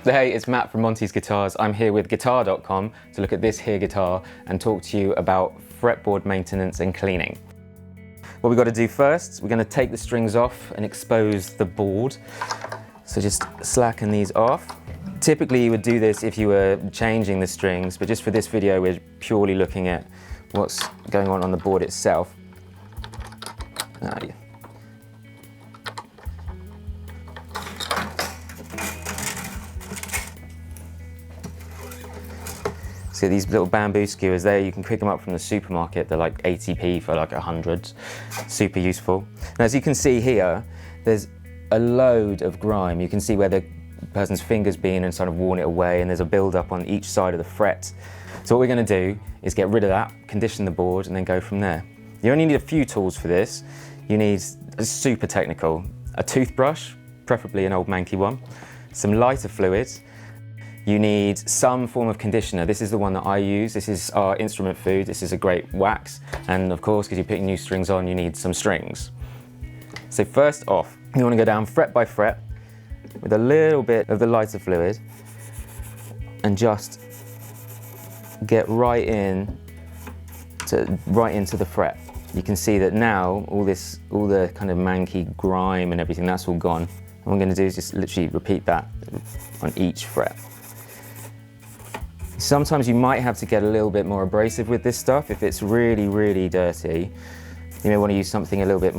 Hey, it's Matt from Monty's Guitars. I'm here with guitar.com to look at this here guitar and talk to you about fretboard maintenance and cleaning. What we've got to do first, we're going to take the strings off and expose the board. So just slacken these off. Typically you would do this if you were changing the strings, but just for this video we're purely looking at what's going on the board itself. So these little bamboo skewers there, you can pick them up from the supermarket. They're like 80p for like 100. Super useful. And as you can see here, there's a load of grime. You can see where the person's finger's been and sort of worn it away, and there's a build-up on each side of the fret. So what we're going to do is get rid of that, condition the board, and then go from there. You only need a few tools for this. You need, super technical, a toothbrush, preferably an old manky one, some lighter fluid. You need some form of conditioner. This is the one that I use. This is our instrument food. This is a great wax. And of course, because you're putting new strings on, you need some strings. So first off, you want to go down fret by fret with a little bit of the lighter fluid and just get right into the fret. You can see that now all the kind of manky grime and everything, that's all gone. And what I'm going to do is just literally repeat that on each fret. Sometimes you might have to get a little bit more abrasive with this stuff. If it's really, really dirty, you may want to use something a little bit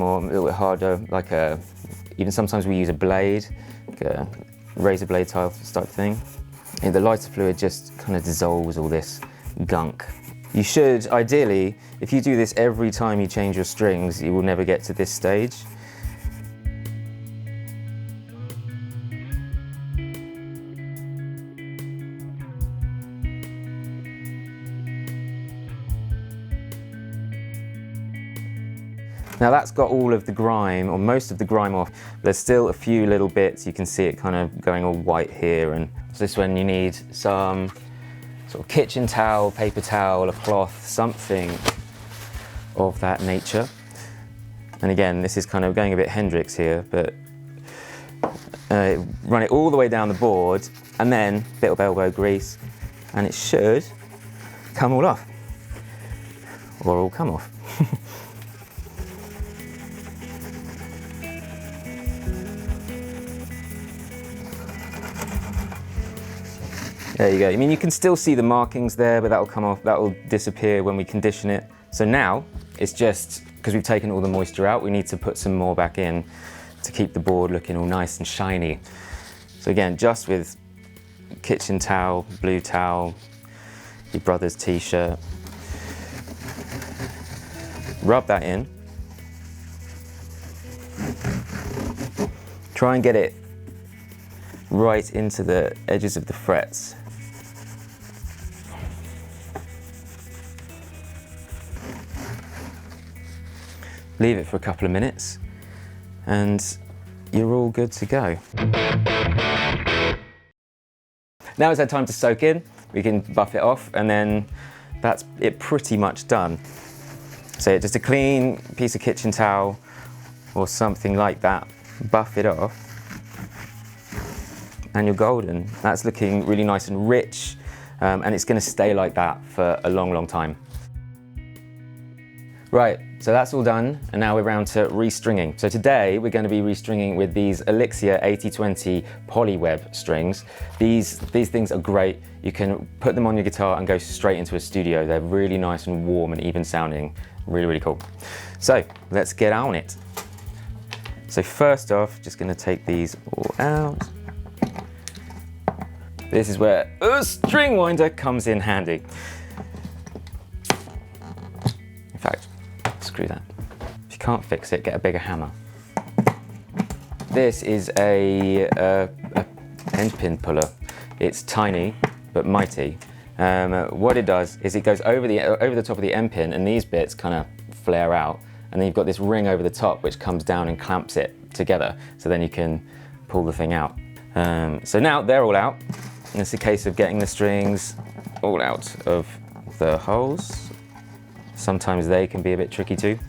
harder, like even sometimes we use a blade, like a razor blade type thing. And the lighter fluid just kind of dissolves all this gunk. You should, ideally, if you do this every time you change your strings, you will never get to this stage. Now that's got all of the grime, or most of the grime off. There's still a few little bits. You can see it kind of going all white here. And so this one you need some sort of kitchen towel, paper towel, a cloth, something of that nature. And again, this is kind of going a bit Hendrix here, but run it all the way down the board and then a bit of elbow grease, and it should come all off, or all come off. There you go. I mean, you can still see the markings there, but that'll come off, that'll disappear when we condition it. So now, it's just, because we've taken all the moisture out, we need to put some more back in to keep the board looking all nice and shiny. So again, just with kitchen towel, blue towel, your brother's t-shirt, rub that in. Try and get it right into the edges of the frets. Leave it for a couple of minutes and you're all good to go. Now it's our time to soak in. We can buff it off and then that's it pretty much done. So just a clean piece of kitchen towel or something like that, buff it off and you're golden. That's looking really nice and rich and it's going to stay like that for a long, long time. Right, so that's all done, and now we're round to restringing. So today we're going to be restringing with these Elixir 8020 polyweb strings. These things are great. You can put them on your guitar and go straight into a studio. They're really nice and warm and even sounding. Really, really cool. So let's get on it. So first off, just going to take these all out. This is where a string winder comes in handy. In fact, screw that. If you can't fix it, get a bigger hammer. This is a end pin puller. It's tiny but mighty. What it does is it goes over the top of the end pin, and these bits kind of flare out, and then you've got this ring over the top which comes down and clamps it together, so then you can pull the thing out. So now they're all out, and it's a case of getting the strings all out of the holes. Sometimes they can be a bit tricky too.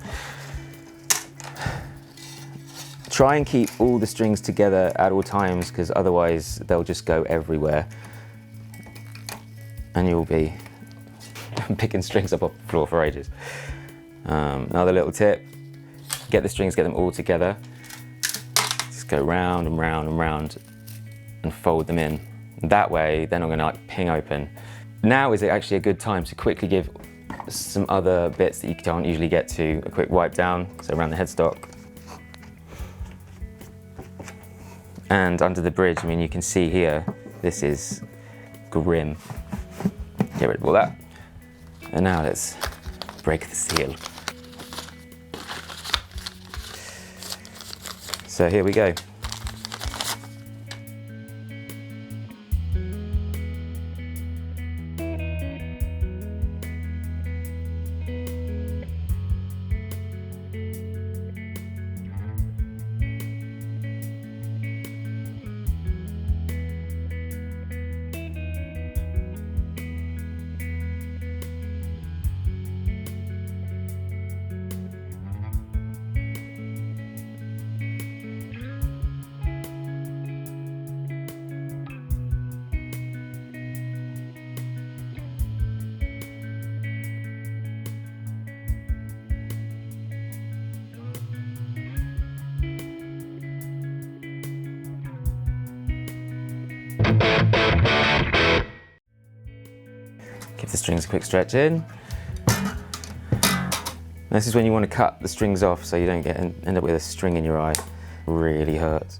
Try and keep all the strings together at all times, because otherwise they'll just go everywhere. And you'll be picking strings up off the floor for ages. Another little tip, get the strings, get them all together. Just go round and round and round and fold them in. That way they're not gonna like ping open. Now is actually a good time to quickly give some other bits that you can't usually get to a quick wipe down. So around the headstock. And under the bridge, I mean, you can see here, this is grime. Get rid of all that. And now let's break the seal. So here we go. Give the strings a quick stretch in. This is when you want to cut the strings off so you don't end up with a string in your eye. Really hurts.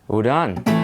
All done.